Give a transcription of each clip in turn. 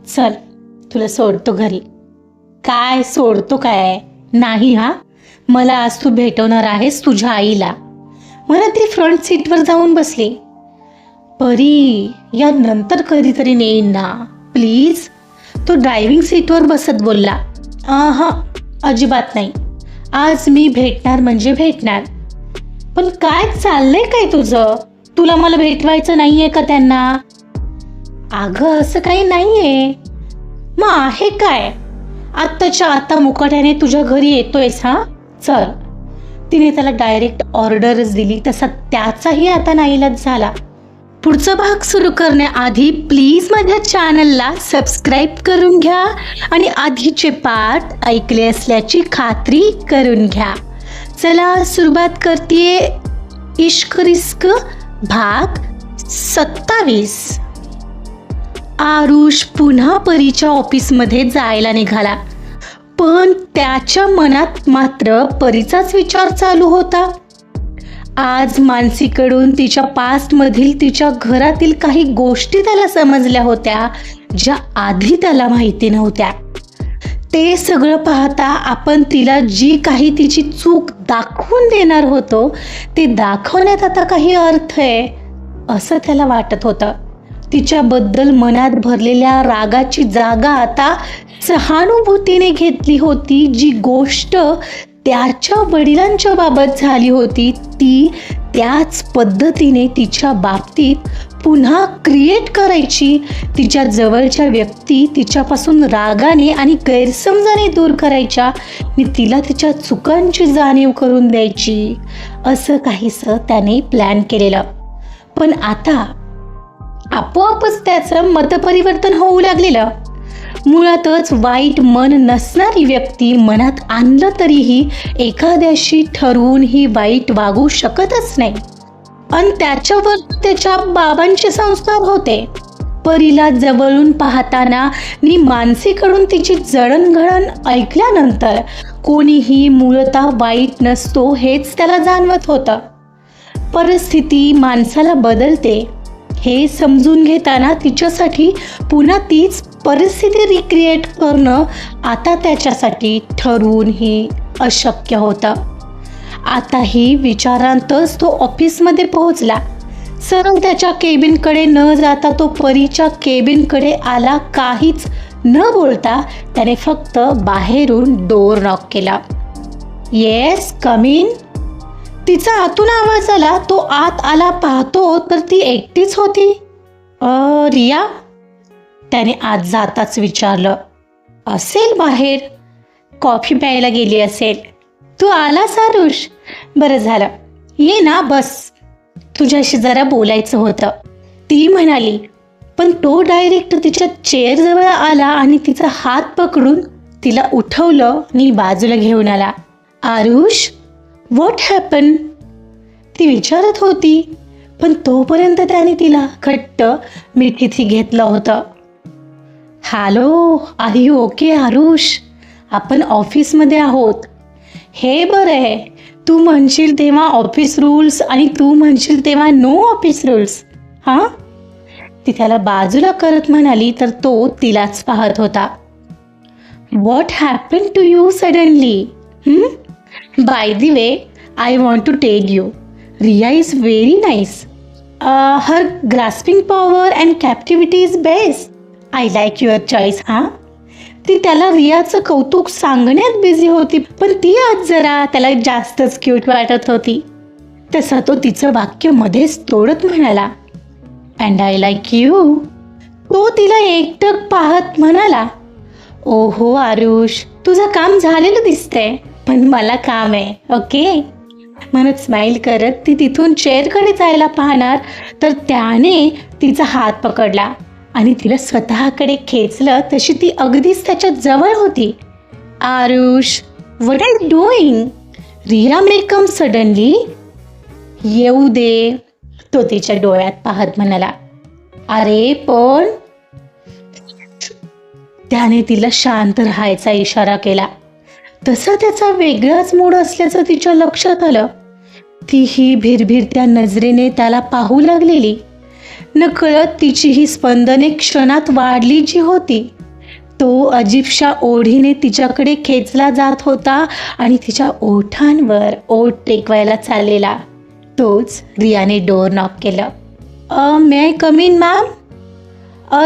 चल तुला सोडतो घरी. काय सोडतो काय? नाही हा, मला आज तू भेटवणार आहेस तुझ्या आईला. मला ती फ्रंट सीटवर जाऊन बसली. परी, या नंतर कधीतरी नेईन ना प्लीज. तो ड्रायव्हिंग सीटवर बसत बोलला. हा, अजिबात नाही. आज मी भेटणार म्हणजे भेटणार. पण काय चाललंय काय तुझं? तुला मला भेटवायचं नाहीये का त्यांना? अगं असं काही नाहीये. मग आहे काय? आत्ताच्या आता मुकाट्याने तुझ्या घरी येतोयस हा? चल. तिने त्याला डायरेक्ट ऑर्डरच दिली. तसा त्याचाही आता नाईलाज झाला. पुढचा भाग सुरू करण्याआधी प्लीज माझ्या चॅनलला सबस्क्राईब करून घ्या आणि आधीचे पार्ट ऐकले असल्याची खात्री करून घ्या. चला सुरुवात करतेय. इश्क रिस्क भाग 27. आरुष पुन्हा परीच्या ऑफिसमध्ये जायला निघाला. पण त्याच्या मनात मात्र परीचाच विचार चालू होता. आज मानसीकडून तिच्या पास्टमधील तिच्या घरातील काही गोष्टी त्याला समजल्या होत्या, ज्या आधी त्याला माहिती नव्हत्या. ते सगळं पाहता आपण तिला जी काही तिची चूक दाखवून देणार होतो, ते दाखवण्यात आता काही अर्थ आहे असं त्याला वाटत होतं. तिच्याबद्दल मनात भरलेल्या रागाची जागा आता सहानुभूतीने घेतली होती. जी गोष्ट त्याच्या वडिलांच्या बाबत झाली होती, ती त्याच पद्धतीने तिच्या बाबतीत पुन्हा क्रिएट करायची. तिच्या जवळच्या व्यक्ती तिच्यापासून रागाने आणि गैरसमजाने दूर करायच्या आणि तिला तिच्या चुकांची जाणीव करून द्यायची, असं काहीसं त्याने प्लॅन केलेलं. पण आता आपोआपच त्याचं मतपरिवर्तन होऊ लागलेलं. मुळातच वाईट मन नसणारी व्यक्ती मनात आणलं तरीही एखाद्याशी ठरवून ही वाईट वागू शकतच नाही. आणि त्याच्यावर त्याच्या बाबांचे संस्कार होते. परीला जवळून पाहताना आणि मानसीकडून तिची जडणघडण ऐकल्यानंतर कोणीही मूळतः वाईट नसतो हेच त्याला जाणवत होतं. परिस्थिती माणसाला बदलते हे समजून घेताना तिच्यासाठी पुन्हा तीच परिस्थिती रिक्रिएट करणं आता त्याच्यासाठी ठरवूनही अशक्य होतं. आताही विचारांतच तो ऑफिसमध्ये पोहोचला. सरळ त्याच्या केबिनकडे न जाता तो परीच्या केबिनकडे आला. काहीच न बोलता त्याने फक्त बाहेरून डोर नॉक केला. Yes, come in. तिचा आतून आवाज आला. तो आत आला. पाहतो तर ती एकटीच होती. रिया, त्याने आत जाताच विचारलं. असेल बाहेर, कॉफी प्यायला गेली असेल. तू आलास आरुष? बरं झालं, ये ना बस, तुझ्याशी जरा बोलायचं होतं, ती म्हणाली. पण तो डायरेक्ट तिच्या चेअरजवळ आला आणि तिचा हात पकडून तिला उठवलं आणि बाजूला घेऊन आला. Aarush, what happen? ती विचारत होती. पण तोपर्यंत त्याने तिला घट्ट मिठीत घेतलं होतं. Hello, are you okay Aarush? आपण ऑफिसमध्ये आहोत. हे बरं आहे, तू म्हणशील तेव्हा ऑफिस रूल्स आणि तू म्हणशील तेव्हा नो ऑफिस रूल्स. हां, ती त्याला बाजूला करत म्हणाली तर तो तिलाच पाहत होता. What happen to you suddenly? By the way, I want to tell you, Riya is very nice. Her grasping power and captivity is best. I like your choice. हां, ती त्याला रियाचं कौतुक सांगण्यात बिझी होती. पण ती आज जरा त्याला जास्तच क्यूट वाटत होती. तसं तो तिचं वाक्य मध्येच तोडत म्हणाला, अँड आय लाईक यू. तो तिला एकटक पाहत म्हणाला, ओहो आरुष, तुझं काम झालेलं दिसतंय, पण मला काम आहे. ओके म्हणत स्माईल करत ती तिथून चेअरकडे जायला पाहणार तर त्याने तिचा हात पकडला आणि तिला स्वतःकडे खेचलं. तशी ती अगदीच त्याच्या जवळ होती. Aarush, what are you doing? Riya may come suddenly. येऊ दे, तो तिच्या डोळ्यात पाहत म्हणाला. अरे पण, त्याने तिला शांत राहायचा इशारा केला. तसा त्याचा वेगळाच मूड असल्याचं तिच्या लक्षात आलं. तीही भिरभिरत्या नजरेने त्याला पाहू लागलेली. नकळत तिची ही स्पंदने क्षणात वाढली जी होती तो अजीबशा ओढीने तिच्याकडे खेचला जात होता आणि तिच्या ओठांवर ओठ टेकवायला चाललेला. तोच रियाने डोअर नॉक केलं. May I come in ma'am?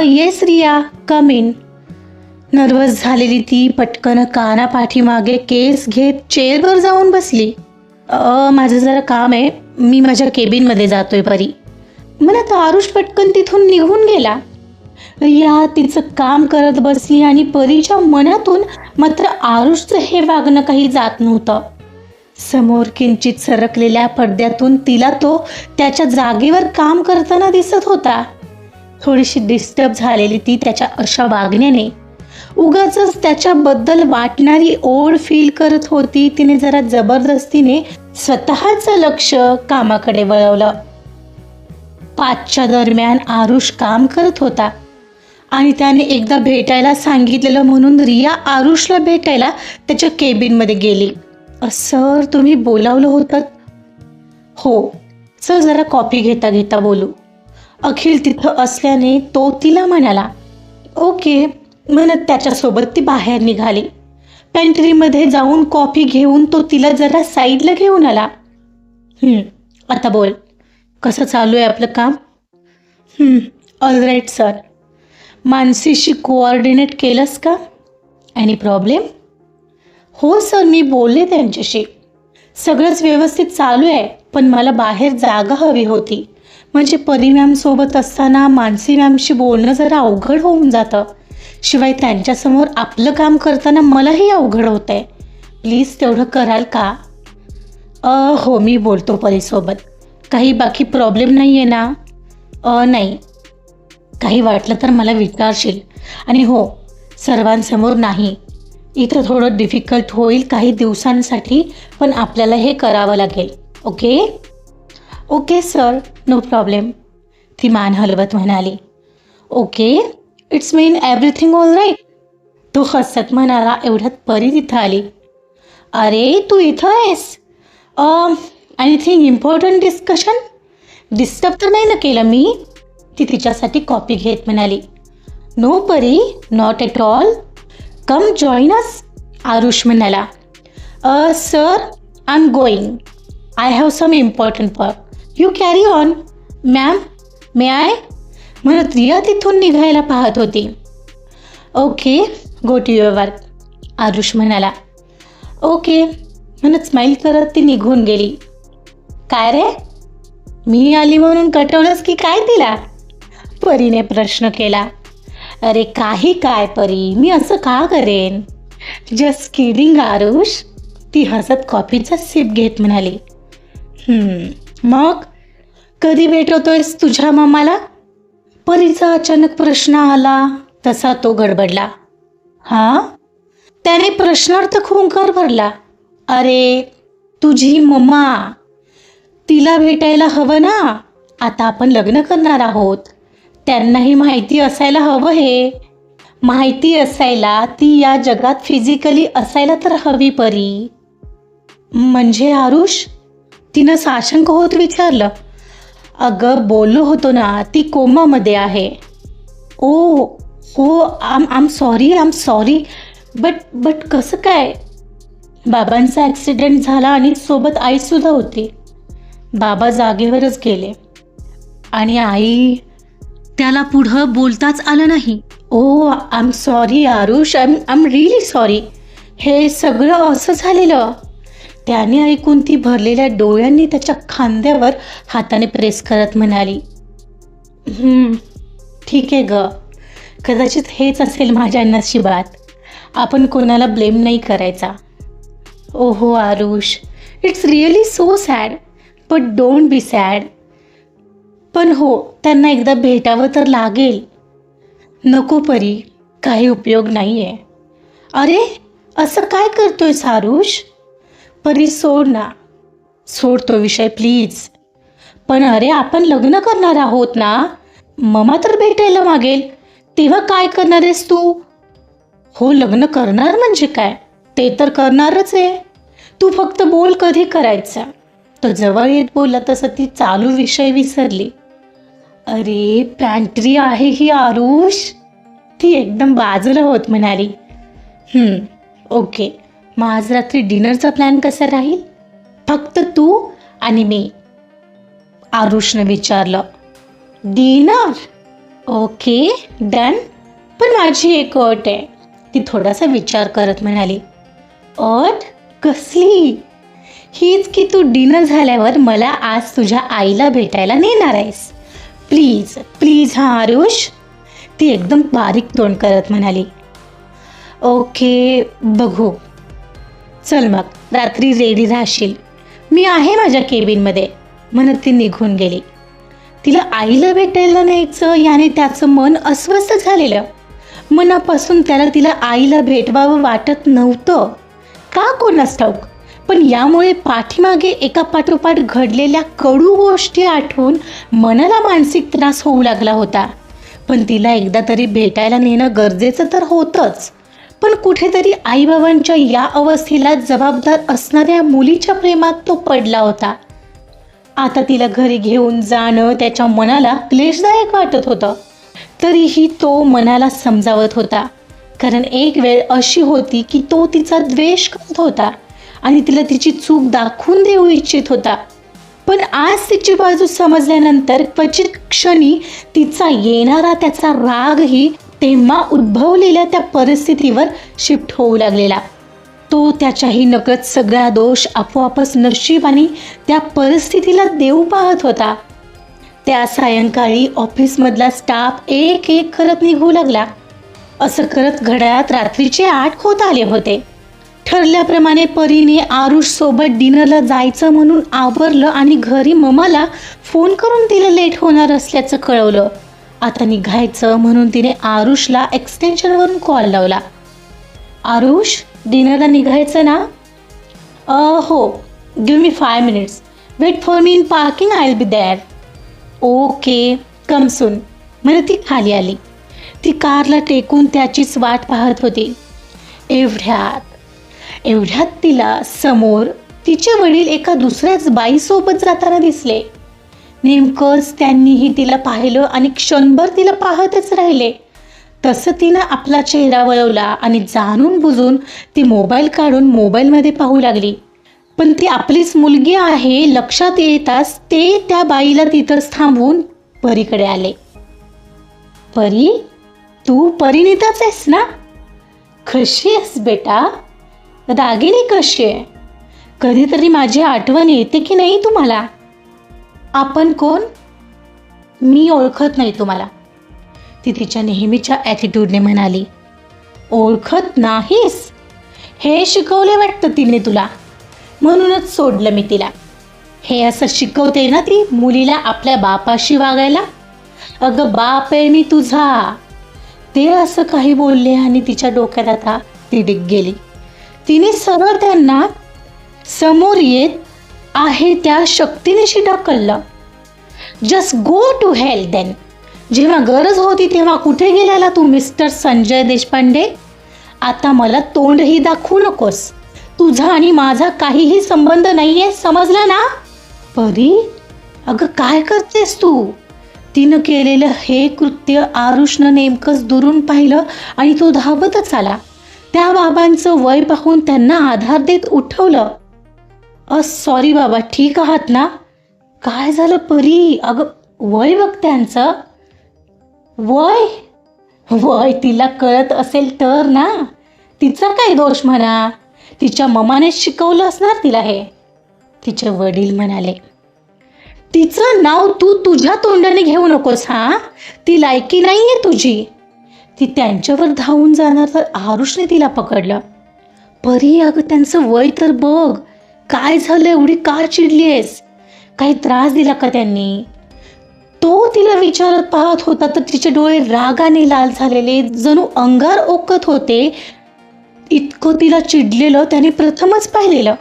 Yes Riya, come in. Nervous झालेली ती पटकन कानापाठीमागे केस घेत चेअरवर जाऊन बसली. माझं जरा काम आहे, मी माझ्या केबिनमध्ये जातोय परी. म्हणत आरुष पटकन तिथून निघून गेला. रिया तिचं काम करत बसली आणि परीच्या मनातून मात्र आरुषचं हे वागणं काही जात नव्हतं. समोर किंचित सरकलेल्या पडद्यातून तिला तो त्याच्या जागेवर काम करताना दिसत होता. थोडीशी डिस्टर्ब झालेली ती त्याच्या अशा वागण्याने. उगाचच त्याच्याबद्दल वाटणारी ओढ फील करत होती. तिने जरा जबरदस्तीने स्वतःचं लक्ष कामाकडे वळवलं. 5च्या दरम्यान आरुष काम करत होता आणि त्याने एकदा भेटायला सांगितलेलं म्हणून रिया आरुषला भेटायला त्याच्या केबिनमध्ये गेली. सर, तुम्ही बोलावलं होतं? हो सर, जरा कॉफी घेता घेता बोलू. अखिल तिथं असल्याने तो तिला म्हणाला. ओके म्हणत त्याच्यासोबत ती बाहेर निघाली. पेंट्रीमध्ये जाऊन कॉफी घेऊन तो तिला जरा साईडला घेऊन आला. आता बोल, कसं चालू आहे आपलं काम? All right sir. मानसीशी कोऑर्डिनेट केलंस का? Any problem? हो सर, मी बोलले त्यांच्याशी. सगळंच व्यवस्थित चालू आहे, पण मला बाहेर जागा हवी होती. म्हणजे परी मॅमसोबत असताना मानसी मॅमशी बोलणं जरा अवघड होऊन जातं. शिवाय त्यांच्यासमोर आपलं काम करताना मलाही अवघड होतं आहे. प्लीज तेवढं कराल का? हो, मी बोलतो परीसोबत. काही बाकी प्रॉब्लेम नाही आहे ना? नाही. काही वाटलं तर मला विचारशील. आणि हो, सर्वांसमोर नाही. इथं थोडं डिफिकल्ट होईल काही दिवसांसाठी, पण आपल्याला हे करावं लागेल. Okay? Okay sir, no problem. ती मान हलवत म्हणाली. Okay, it's mean everything all right. तो हसत म्हणाला. एवढ्यात परी तिथं आली. अरे तू इथं आहेस? Anything important discussion? डिस्टर्ब तर नाही ना केलं मी? ती तिच्यासाठी कॉपी घेत म्हणाली. No Pari, not at all. Come join us. Aarush म्हणाला. Sir, I am going. I have some important work. You carry on. Ma'am, may I? म्हणत रिया तिथून निघायला पाहत होती. Okay, go to your work. Aarush म्हणाला. ओके म्हणत स्माईल करत ती निघून गेली. काय रे, मी आली म्हणून कटवलंस की काय तिला? परीने प्रश्न केला. अरे काही काय परी, मी असं का करेन? Just kidding Aarush. ती हसत कॉफीचा सिप घेत म्हणाली. मग कधी भेटवतोयस तुझ्या मामाला? परीचा अचानक प्रश्न आला तसा तो गडबडला. हां? त्याने प्रश्नार्थ खुंकार भरला. अरे तुझी मम्मा, तिला भेटायला हवं ना. आता आपण लग्न करणार आहोत, त्यांनाही माहिती असायला हवं. हे माहिती असायला ती या जगात फिजिकली असायला तर हवी परी. म्हणजे आरुष? तिनं साशंक होत विचारलं. अगं बोललो होतो ना, ती कोमामध्ये आहे. ओ हो, आम सॉरी. बट कसं काय? बाबांचा ॲक्सिडेंट झाला आणि सोबत आईसुद्धा होती. बाबा जागेवरच गेले आणि आई, त्याला पुढं बोलताच आलं नाही. Oh I am sorry Aarush, I am really sorry. हे सगळं असं झालेलं. त्याने ऐकून ती भरलेल्या डोळ्यांनी त्याच्या खांद्यावर हाताने प्रेस करत म्हणाली. ठीक आहे ग, कदाचित हेच असेल माझ्या नशिबात. आपण कोणाला ब्लेम नाही करायचा. ओहो Aarush, it's really so sad, but don't be sad. पण हो, त्यांना एकदा भेटावं तर लागेल. नको परी, काही उपयोग नाही आहे. अरे असं काय करतोय आरुष? परी सोड ना, सोड तो विषय प्लीज. पण अरे आपण लग्न करणार आहोत ना, ममा तर भेटायला मागेल, तेव्हा काय करणार आहेस तू? हो लग्न करणार म्हणजे काय, ते तर करणारच आहे. तू फक्त बोल कधी करायचा. तो जवळ येत बोलला तसं ती चालू विषय विसरली. अरे पॅन्ट्री आहे ही आरुष. ती एकदम बाजूला होत म्हणाली, ओके, मग आज रात्री डिनरचा प्लॅन कसा राहील? फक्त तू आणि मी. आरुषनं विचारलं. डिनर? Okay, done. पण माझी एक अट आहे. ती थोडासा विचार करत म्हणाली. अट? कसली? हीच की तू डिनर झाल्यावर मला आज तुझ्या आईला भेटायला नेणार आहेस. प्लीज प्लीज हा आरुष. ती एकदम बारीक तोंड करत म्हणाली. ओके, बघू. चल मग रात्री रेडी राहशील, मी आहे माझ्या केबिनमध्ये, म्हणत ती निघून गेली. तिला आईला भेटायला न्यायचं याने त्याचं मन अस्वस्थ झालेलं. मनापासून त्याला तिला आईला भेटवावं वाटत नव्हतं, का कोणास ठाऊक. पण यामुळे पाठीमागे एका पाठोपाठ घडलेल्या कडू गोष्टी आठवून मनाला मानसिक त्रास होऊ लागला होता. पण तिला एकदा तरी भेटायला नेणं गरजेचं तर होतंच. पण कुठेतरी आईबाबांच्या या अवस्थेला जबाबदार असणाऱ्या मुलीच्या प्रेमात तो पडला होता. आता तिला घरी घेऊन जाणं त्याच्या मनाला क्लेशदायक वाटत होतं. तरीही तो मनाला समजावत होता, कारण एक वेळ अशी होती की तो तिचा द्वेष करत होता आणि तिला तिची चूक दाखवून देऊ इच्छित होता. पण आज तिची बाजू समजल्यानंतर क्वचित क्षणी तिचा येणारा त्याचा रागही तेव्हा उद्भवलेल्या त्या परिस्थितीवर शिफ्ट होऊ लागलेला. तो त्याच्याही नकळत सगळा दोष आपोआपच नशीब आणि त्या परिस्थितीला देऊ पाहत होता. त्या सायंकाळी ऑफिसमधला स्टाफ एक एक करत निघू लागला. असं करत घड्याळात रात्रीचे 8 होत आले होते. ठरल्याप्रमाणे परीने आरुषसोबत डिनरला जायचं म्हणून आवरलं आणि घरी मम्माला फोन करून तिला लेट होणार असल्याचं कळवलं. आता निघायचं म्हणून तिने आरुषला एक्सटेन्शनवरून कॉल लावला. आरुष, डिनरला निघायचं ना? हो, give me 5 minutes. Wait for me in parking, I will be there. Okay, come soon. मला ती खाली आली. ती कारला टेकून त्याचीच वाट पाहत होती. एवढ्यात तिला समोर तिचे वडील एका दुसऱ्याच बाईसोबत जाताना दिसले. नेमकंच त्यांनीही तिला पाहिलं आणि क्षणभर तिला पाहतच राहिले. तसं तिनं आपला चेहरा वळवला आणि जाणून बुजून ती मोबाईल काढून मोबाईलमध्ये पाहू लागली. पण ती आपलीच मुलगी आहे लक्षात येताच ते त्या बाईला तिथंच थांबवून परीकडे आले. परी, तू परिणिताच आहेस ना? कशी आहेस बेटा? दागिनी कशी आहे? कधीतरी माझी आठवण येते की नाही तुम्हाला? आपण कोण? मी ओळखत नाही तुम्हाला, ती तिच्या नेहमीच्या ॲटिट्यूडने म्हणाली. ओळखत नाहीस? हे शिकवले वाटतं तिने तुला, म्हणूनच सोडलं मी तिला. हे असं शिकवते ना ती मुलीला आपल्या बापाशी वागायला. अगं बाप आहे मी तुझा. ते असं काही बोलले आणि तिच्या डोक्यात आता ती डिग गेली. तिने सरळ त्यांना समोर येत आहे त्या शक्तीनिशी ढकललं. Just go to hell then. जेव्हा गरज होती तेव्हा कुठे गेलेला तू मिस्टर संजय देशपांडे? आता मला तोंडही दाखवू नकोस. तुझा आणि माझा काहीही संबंध नाहीये, समजलं ना? परी, अगं काय करतेस तू? तिनं केलेलं हे कृत्य आरुषनं नेमकंच दुरून पाहिलं आणि तो धावतच आला. त्या बाबांचं वय पाहून त्यांना आधार देत उठवलं. सॉरी बाबा, ठीक आहात ना? काय झालं परी? अगं वय बघ त्यांचं. वय तिला कळत असेल तर ना. तिचा काय दोष म्हणा? तिच्या ममाने शिकवलं असणार तिला हे, तिचे वडील म्हणाले. तिचं नाव तू तुझ्या तोंडाने घेऊ नकोस हा. ती लायकी नाहीये तुझी. ती त्यांच्यावर धावून जाणार तर आरुषने तिला पकडलं. परी, अगं त्यांचं वय तर बघ. काय झालं? एवढी का चिडलीयस? काही त्रास दिला का त्यांनी? तो तिला विचारत पाहत होता तर तिचे डोळे रागाने लाल झालेले, जणू अंगार ओकत होते. इतकं तिला चिडलेलं त्याने प्रथमच पाहिलेलं.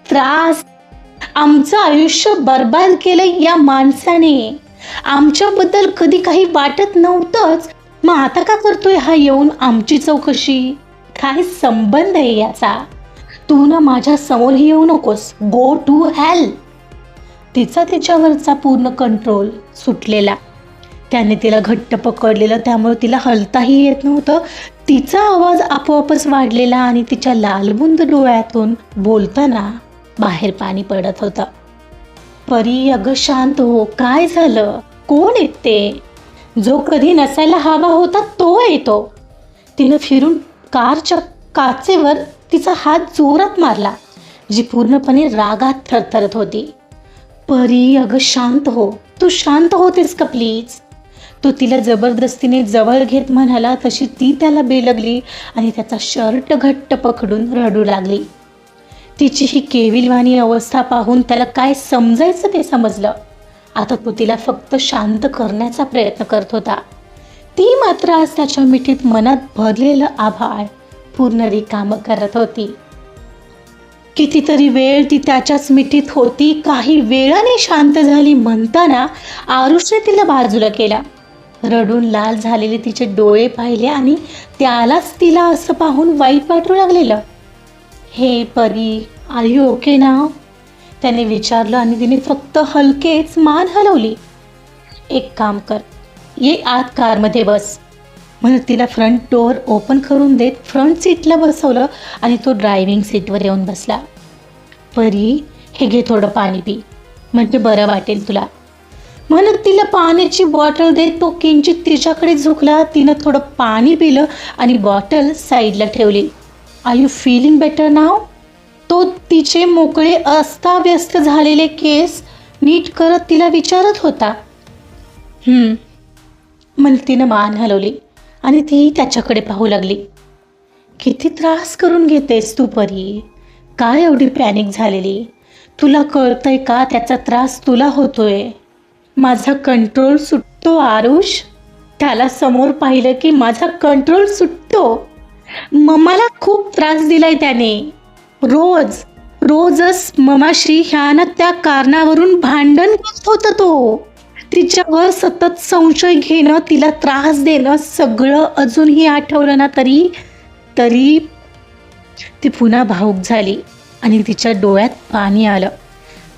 त्रास? आमचं आयुष्य बर्बाद केलं या माणसाने. आमच्याबद्दल कधी काही वाटत नव्हतंच, मग आता का करतोय हा येऊन आमची चौकशी? काय संबंध आहे याचा? तू ना माझ्या समोरही येऊ नकोस. Go to hell. तिचा तिच्यावरचा पूर्ण कंट्रोल सुटलेला. त्याने तिला घट्ट पकडलेलं, त्यामुळे तिला हलताही येत नव्हतं. तिचा आवाज आपोआपच वाढलेला आणि तिच्या लालबुंद डोळ्यातून बोलताना बाहेर पाणी पडत होतं. परी, अगं शांत हो, काय झालं? कोण येते? जो कधी नसायला हवा होता तो येतो. तिनं फिरून कारच्या काचेवर तिचा हात जोरात मारला, जी पूर्णपणे रागात थरथरत होती. परी, अगं शांत हो, तू शांत होतेस का प्लीज? तो तिला जबरदस्तीने जवळ घेत म्हणाला, तशी ती त्याला बेलगली आणि त्याचा शर्ट घट्ट पकडून रडू लागली. तिची ही केविलवाणी अवस्था पाहून त्याला काय समजायचं ते समजलं. आता तो तिला फक्त शांत करण्याचा प्रयत्न करत होता. ती मात्र आज त्याच्या मिठीत मनात भरलेलं आभाळ पूर्ण रिकामं करत होती. कितीतरी वेळ ती त्याच्याच मिठीत होती. काही वेळाने शांत झाली म्हणताना आरुषने तिला बाजूला केला. रडून लाल झालेले तिचे डोळे पाहिले आणि त्यालाच तिला असं पाहून वाईट वाटू लागलेलं. हे परी, आर यू ओके नाव? त्याने विचारलं आणि तिने फक्त हलकेच मान हलवली. एक काम कर, ये आत कारमध्ये बस म्हणत तिला फ्रंट डोअर ओपन करून देत फ्रंट सीटला बसवलं आणि तो ड्रायव्हिंग सीटवर येऊन बसला. परी, हे घे थोडं पाणी पी, म्हणजे बरं वाटेल तुला म्हणत तिला पाण्याची बॉटल देत तो किंचित तिच्याकडे झुकला. तिनं थोडं पाणी पिलं आणि बॉटल साईडला ठेवली. आर यू फीलिंग बेटर नाव? तो तिचे मोकळे अस्ताव्यस्त झालेले केस नीट करत तिला विचारत होता. म्हणत तिनं मान हलवली आणि ती त्याच्याकडे पाहू लागली. किती त्रास करून घेतेस तू परी? काय एवढी पॅनिक झालेली? तुला कळतंय का त्याचा त्रास तुला होतोय? माझा कंट्रोल सुटतो आरुष. त्याला समोर पाहिलं की माझा कंट्रोल सुटतो. मला खूप त्रास दिलाय त्याने. रोजच ममाश्री ह्यानं त्या कारणावरून भांडण करत होता तो. तिच्यावर सतत संशय घेणं, तिला त्रास देणं, सगळं अजूनही आठवलं ना तरी ती पुन्हा भावूक झाली आणि तिच्या डोळ्यात पाणी आलं.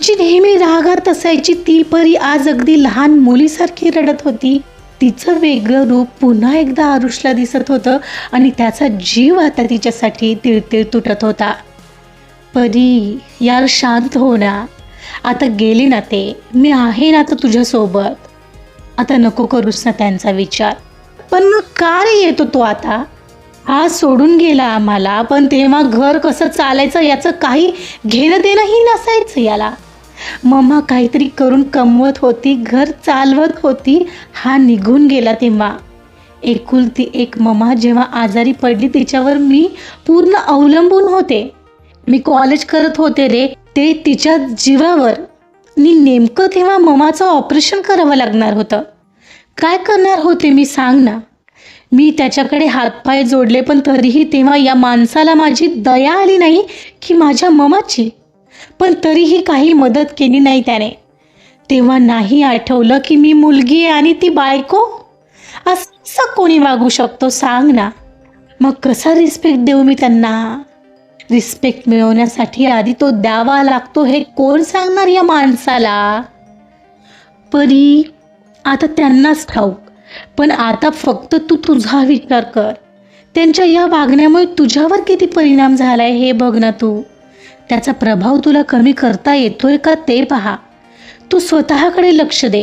जी नेहमी रागात असायची ती परी आज अगदी लहान मुलीसारखी रडत होती. तिचं वेगळं रूप पुन्हा एकदा आरुषला दिसत होतं आणि त्याचा जीव आता तिच्यासाठी तिळतिळ तुटत होता. परी, यार शांत हो ना. आता गेली ना ते, मी आहे ना आता तुझ्यासोबत. आता नको करूस ना त्यांचा विचार. पण मग का रे येतो तो आता? हा सोडून गेला आम्हाला, पण तेव्हा घर कसं चालायचं याचं काही घेणं देणंही नसायचं याला. मम्मा काहीतरी करून कमवत होती, घर चालवत होती. हा निघून गेला तेव्हा. एकुलती एक मम्मा जेव्हा आजारी पडली तिच्यावर मी पूर्ण अवलंबून होते. मी कॉलेज करत होते रे, ते तिच्या जीवावर. मी नेमकं तेव्हा मम्माचं ऑपरेशन करावं लागणार होतं. काय करणार होते मी सांग ना. मी त्याच्याकडे हातपाय जोडले, पण तरीही तेव्हा या माणसाला माझी दया आली नाही की माझ्या ममाची. पण तरीही काही मदत केली नाही त्याने. तेव्हा नाही आठवलं की मी मुलगी आहे आणि ती बायको. असं कोणी वागू शकतो सांग ना. मग कसा रिस्पेक्ट देऊ मी त्यांना? रिस्पेक्ट मिळवण्यासाठी आधी तो द्यावा लागतो हे कोण सांगणार या माणसाला? परी, आता त्यांनाच ठाऊक. पण आता फक्त तू तुझा विचार कर. त्यांच्या या वागण्यामुळे तुझ्यावर किती परिणाम झालाय हे बघ ना तू. त्याचा प्रभाव तुला कमी करता येतोय का ते पहा. तू स्वतःकडे लक्ष दे,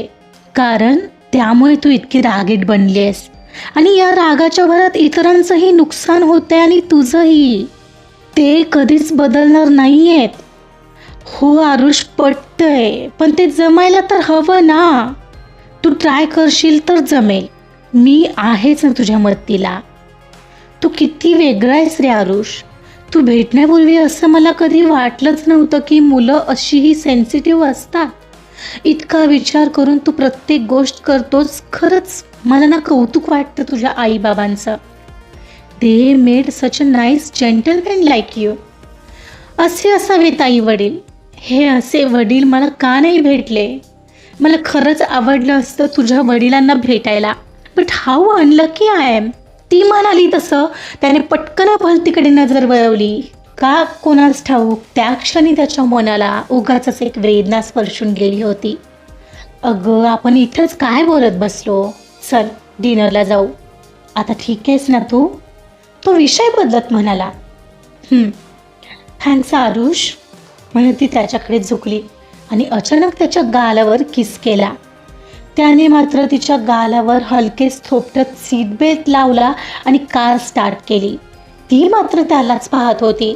कारण त्यामुळे तू इतकी रागीट बनली आहेस आणि या रागाच्या भरात इतरांचंही नुकसान होतंय आणि तुझंही. ते कधीच बदलणार नाही आहेत. हो आरुष, पटतंय, पण ते जमायला तर हवं ना. तू ट्राय करशील तर जमेल. मी आहेच ना तुझ्या मदतीला. तू किती वेगळा आहेस रे आरुष. तू भेटण्यापूर्वी असं मला कधी वाटलंच नव्हतं की मुलं अशीही सेन्सिटिव्ह असतात. इतका विचार करून तू प्रत्येक गोष्ट करतोस. खरंच मला ना कौतुक वाटतं तुझ्या आईबाबांचं. They made such a nice gentleman like you. असे असावेत आई वडील. हे असे वडील मला का नाही भेटले? मला खरंच आवडलं असतं तुझ्या वडिलांना भेटायला. But how unlucky I am. ती म्हणाली तसं त्याने पटकन भलतीकडे नजर वळवली. का कोणास ठाऊक त्या क्षणी त्याच्या मनाला उगाचच एक वेदना स्पर्शून गेली होती. अगं आपण इथंच काय बोलत बसलो, चल डिनरला जाऊ. आता ठीक आहेस ना तू? तो विषय बदलत म्हणाला. थँक्स आरुष, म्हणत ती त्याच्याकडे झुकली आणि अचानक त्याच्या गालावर किस केला. त्याने मात्र तिच्या गालावर हलकेच थोपटत सीट बेल्ट लावला आणि कार स्टार्ट केली. ती मात्र त्यालाच पाहत होती.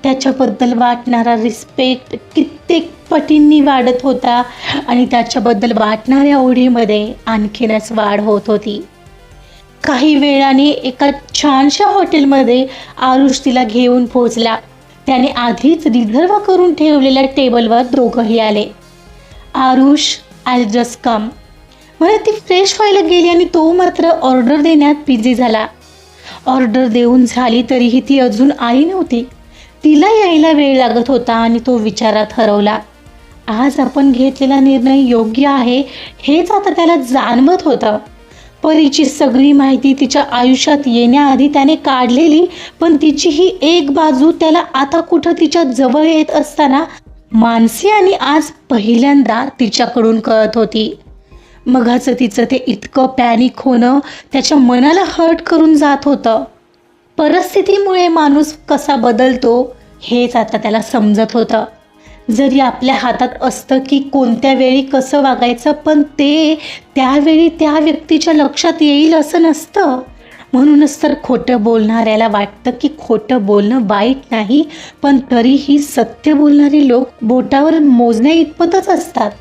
त्याच्याबद्दल वाटणारा रिस्पेक्ट कित्येक पटींनी वाढत होता आणि त्याच्याबद्दल वाटणाऱ्या ओढीमध्ये आणखीनच वाढ होत होती. काही वेळाने एका छानशा हॉटेलमध्ये आरुष तिला घेऊन पोहोचला. त्याने आधीच रिझर्व करून ठेवलेल्या टेबलवर दोघंही आले. आरुष, आय जस्ट कम म्हणत ती फ्रेश व्हायला गेली आणि तो मात्र ऑर्डर देण्यात बिझी झाला. ऑर्डर देऊन झाली तरीही ती अजून आली नव्हती. तिला यायला वेळ लागत होता आणि तो विचारात हरवला. आज आपण घेतलेला निर्णय योग्य आहे हेच आता त्याला जाणवत होतं. परीची सगळी माहिती तिच्या आयुष्यात येण्याआधी त्याने काढलेली, पण तिची ही एक बाजू त्याला आता कुठं तिच्या जवळ येत असताना मानसी आणि आज पहिल्यांदा तिच्याकडून कळत होती. मघाचं तिचं ते इतकं पॅनिक होणं त्याच्या मनाला हर्ट करून जात होतं. परिस्थितीमुळे माणूस कसा बदलतो हेच आता त्याला समजत होतं. जरी आपल्या हातात असतं की कोणत्या वेळी कसं वागायचं, पण ते त्यावेळी त्या व्यक्तीच्या लक्षात येईल असं नसतं. म्हणूनच तर खोटं बोलणाऱ्याला वाटतं की खोटं बोलणं वाईट नाही, पण तरीही सत्य बोलणारे लोक बोटावर मोजण्या इतपतच असतात.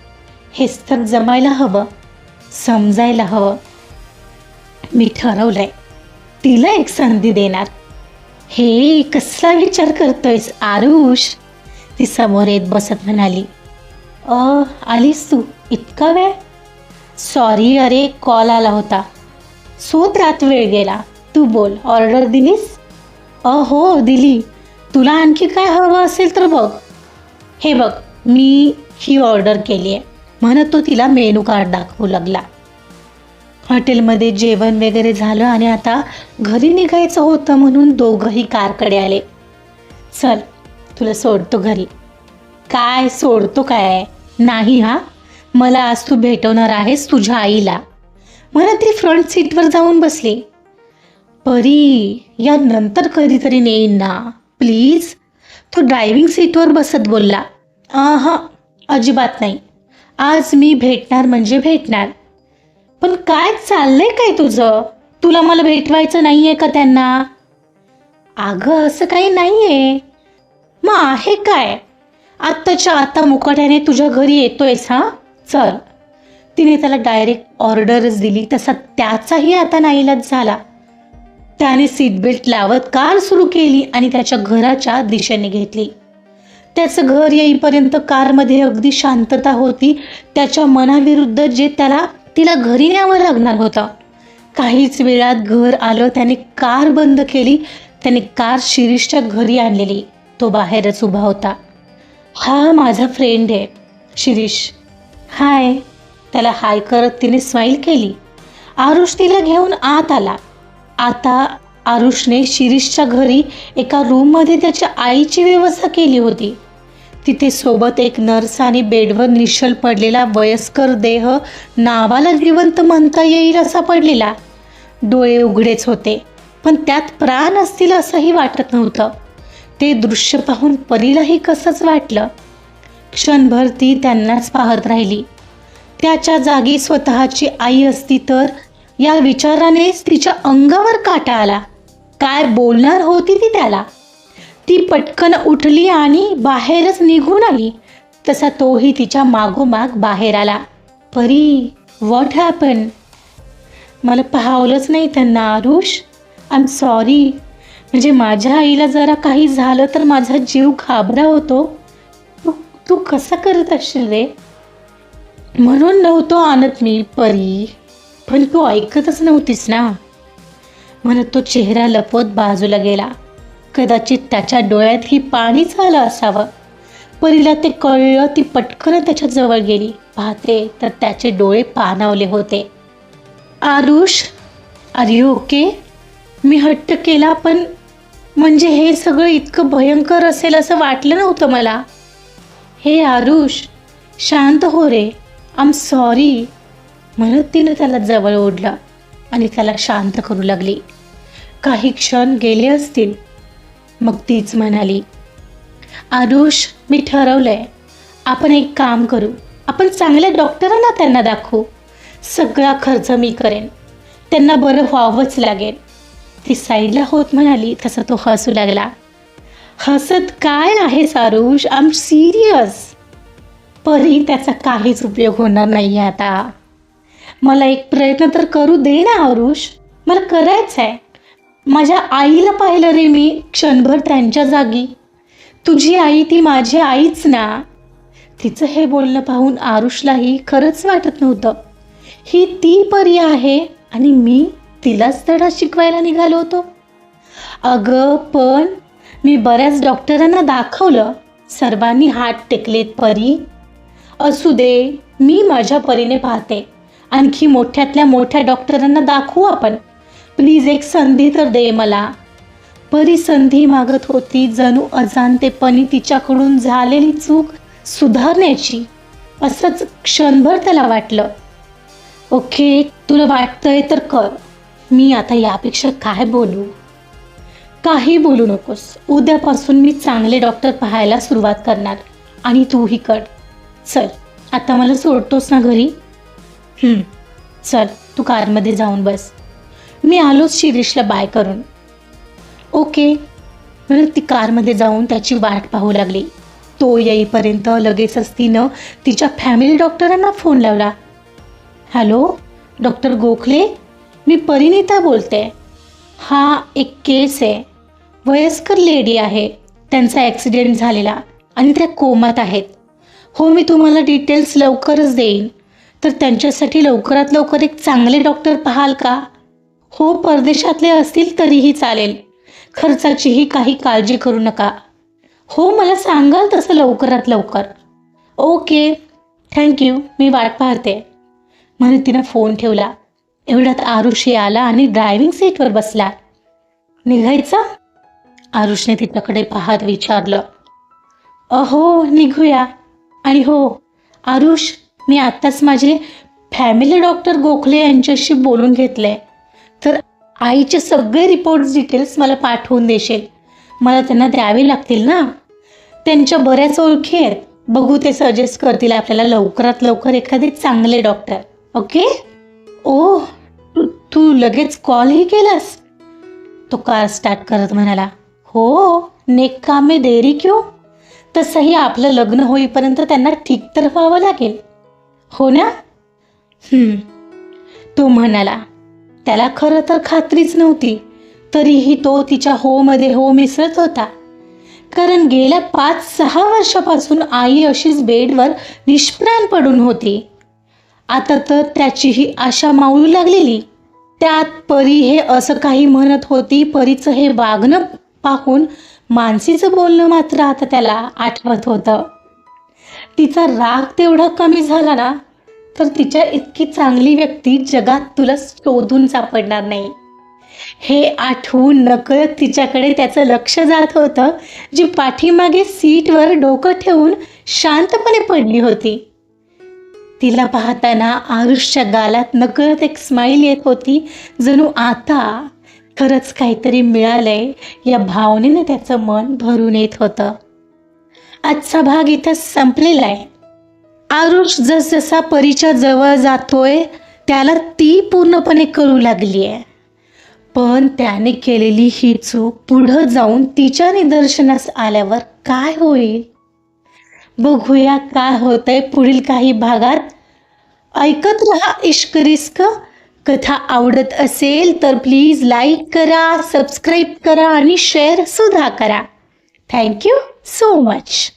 हेच तर जमायला हवं, समजायला हवं. मी ठरवलंय, तिला एक संधी देणार. हे कसला विचार करतोयस आरुष? ती समोर येत बसत म्हणाली. आलीस तू? इतका वेळ? सॉरी, अरे कॉल आला होता, सो त्यात वेळ गेला. तू बोल, ऑर्डर दिलीस? हो दिली. तुला आणखी काय हवं असेल तर बघ. हे बघ, मी ही ऑर्डर केली आहे, म्हणत तो तिला मेनू कार्ड दाखवू लागला. हॉटेलमध्ये जेवण वगैरे झालं आणि आता घरी निघायचं होतं म्हणून दोघंही कारकडे आले. चल तुला सोडतो घरी. काय सोडतो काय? नाही हा, मला आज तू भेटवणार आहेस तुझ्या आईला, म्हणत ती फ्रंट सीटवर जाऊन बसली. परी, या नंतर कधीतरी नेईन ना प्लीज. तो ड्रायव्हिंग सीटवर बसत बोलला. हां, अजिबात नाही, आज मी भेटणार म्हणजे भेटणार. पण काय चाललंय काय तुझं? तुला मला भेटवायचं नाही आहे का त्यांना? अगं असं काही नाही आहे. मग आहे काय? आत्ताच्या आता मुकाट्याने तुझ्या घरी येतोयस? हां चल. तिने त्याला डायरेक्ट ऑर्डरच दिली, तसा त्याचाही आता नाईलाज झाला. त्याने सीटबेल्ट लावत कार सुरू केली आणि त्याच्या घराच्या दिशेने घेतली. त्याचं घर येईपर्यंत कारमध्ये अगदी शांतता होती. त्याच्या मनाविरुद्ध जे तिला घरी न्यावं लागणार होतं. काहीच वेळात घर आलं. त्याने कार बंद केली. त्याने कार शिरीषच्या घरी आणलेली. तो बाहेरच उभा होता. हा माझा फ्रेंड आहे शिरीष. हाय. त्याला हाय करत तिने स्माईल केली. आरुष तिला घेऊन आत आला. आता आरुषने शिरीषच्या घरी एका रूममध्ये त्याच्या आईची व्यवस्था केली होती. तिथे सोबत एक नर्स आणि बेडवर निश्चल पडलेला वयस्कर देह, नावाला जिवंत म्हणता येईल असा पडलेला. डोळे उघडेच होते, पण त्यात प्राण असतील असंही वाटत नव्हतं. ते दृश्य पाहून परीलाही कसंच वाटलं. क्षणभर ती त्यांनाच पाहत राहिली. त्याच्या जागी स्वतःची आई असती तर, या विचारानेच तिच्या अंगावर काटा आला. काय बोलणार होती ती त्याला? ती पटकन उठली आणि बाहेरच निघून आली. तसा तोही तिच्या मागोमाग बाहेर आला. परी, व्हॉट हॅपन? मला पाहवलंच नाही त्यांना आरुष. I am sorry. म्हणजे माझ्या आईला जरा काही झालं तर माझा जीव घाबरा होतो. तू कसा करत असशील रे? म्हणून नव्हतो आणत मी परी, पण तू ऐकतच नव्हतीस ना, म्हणत तो चेहरा लपवत बाजूला गेला. कदाचित त्याच्या डोळ्यातही पाणीच आलं असावं. परीला ते कळलं. ती पटकन त्याच्या जवळ गेली. पाहते तर त्याचे डोळे पाणावले होते. Aarush, are you okay? मी हट्ट केला, पण म्हणजे हे सगळं इतकं भयंकर असेल असं वाटलं नव्हतं मला. हे आरुष, शांत हो रे. आम सॉरी म्हणत तिनं त्याला जवळ ओढलं आणि त्याला शांत करू लागली. काही क्षण गेले असतील, मग तीच म्हणाली, आरुष, मी ठरवलंय, आपण एक काम करू, आपण चांगल्या डॉक्टरांना त्यांना दाखवू. सगळा खर्च मी करेन, त्यांना बरं व्हावंच लागेल. ती साईडला होत म्हणाली तसा तो हसू लागला. हसत काय आहेस आरुष, आय एम सिरियस. परी, त्याचा काहीच उपयोग होणार नाही आता. मला एक प्रयत्न तर करू दे ना आरुष, मला करायचं आहे. माझ्या आईला पाहिलं रे मी क्षणभर त्यांच्या जागी. तुझी आई ती माझी आईच ना. तिचं हे बोलणं पाहून आरुषलाही खरंच वाटत नव्हतं. ही ती परी आहे आणि मी तिलाच धडा शिकवायला निघालो होतो. अगं पण मी बऱ्याच डॉक्टरांना दाखवलं, सर्वांनी हात टेकलेत. परी, असू दे, मी माझ्या परीने पाहते. आणखी मोठ्यातल्या मोठ्या डॉक्टरांना दाखवू आपण. प्लीज एक संधी तर दे मला. परी संधी मागत होती, जणू अजाणतेपणी तिच्याकडून झालेली चूक सुधारण्याची. असंच क्षणभर त्याला वाटलं. ओके, तुला वाटतंय तर कर. मी आता यापेक्षा काय बोलू? काही बोलू नकोस. उद्यापासून मी चांगले डॉक्टर पाहायला सुरुवात करणार आणि तूही कर. चल, आता मला सोडतोस ना घरी? चल, तू कारमध्ये जाऊन बस. मी आलोच शिरीषला बाय करून. ओके म्हणून ती कारमध्ये जाऊन त्याची वाट पाहू लागली. तो येईपर्यंत लगेचच तिनं तिच्या फॅमिली डॉक्टरांना फोन लावला. हॅलो डॉक्टर गोखले, मी परिणिता बोलते. हा एक केस आहे, वयस्कर लेडी आहे, त्यांचा ॲक्सिडेंट झालेला आणि त्या कोमात आहेत. हो, मी तुम्हाला डिटेल्स लवकरच देईन. तर त्यांच्यासाठी लवकरात लवकर एक चांगले डॉक्टर पाहाल का? हो, परदेशातले असतील तरीही चालेल. खर्चाचीही काही काळजी करू नका. हो, मला सांगाल तसं लवकरात लवकर. ओके, थँक्यू, मी वाट पाहते. म्हणून तिनं फोन ठेवला. एवढ्यात आरुषही आला आणि ड्रायव्हिंग सीटवर बसला. निघायचं? आरुषने तिच्याकडे पाहत विचारलं. अहो, निघूया. आणि हो आरुष, मी आत्ताच माझे फॅमिली डॉक्टर गोखले यांच्याशी बोलून घेतले. तर आईचे सगळे रिपोर्ट्स डिटेल्स मला पाठवून देशील? मला त्यांना द्यावे लागतील ना. त्यांच्या बऱ्याच ओळखी आहेत. बघू, ते सजेस्ट करतील आपल्याला लवकरात लवकर एखादे चांगले डॉक्टर. ओके? ओ, तू लगेच कॉलही केलास? तो कार स्टार्ट करत म्हणाला. हो, नेक काम में देरी क्यों? तसंही आपलं लग्न होईपर्यंत त्यांना ठीक तर व्हावं लागेल, हो ना? तो म्हणाला. त्याला खरं तर खात्रीच नव्हती, तरीही तो तिच्या होमध्ये हो मिसळत होता. कारण गेल्या 5-6 वर्षापासून आई अशीच बेडवर निष्प्राण पडून होती. आता तर त्याचीही आशा मावळू लागलेली. त्यात परी हे असं काही म्हणत होती. परीचं हे वागणं पाहून मानसीचं बोलणं मात्र आता त्याला आठवत होतं. तिचा राग तेवढा कमी झाला ना, तर तिच्या इतकी चांगली व्यक्ती जगात तुला शोधून सापडणार नाही. हे आठवून नकळत तिच्याकडे त्याचं लक्ष जात होतं, जी पाठीमागे सीटवर डोकं ठेवून शांतपणे पडली होती. तिला पाहताना आरुषच्या गालात नकळत एक स्माईल येत होती. जणू आता खरंच काहीतरी मिळालंय या भावनेने त्याचं मन भरून येत होतं. आजचा भाग इथं संपलेला आहे. आरुष जसजसा परीच्या जवळ जातोय त्याला ती पूर्णपणे कळू लागली आहे. पण त्याने केलेली ही चूक पुढं जाऊन तिच्या निदर्शनास आल्यावर काय होईल? बघूया काय होतंय पुढील काही भागात. ऐकत रहा इश्क रिस्क. कथा आवडत असेल तर प्लीज लाईक करा, सबस्क्राईब करा आणि शेअर सुद्धा करा. Thank you so much.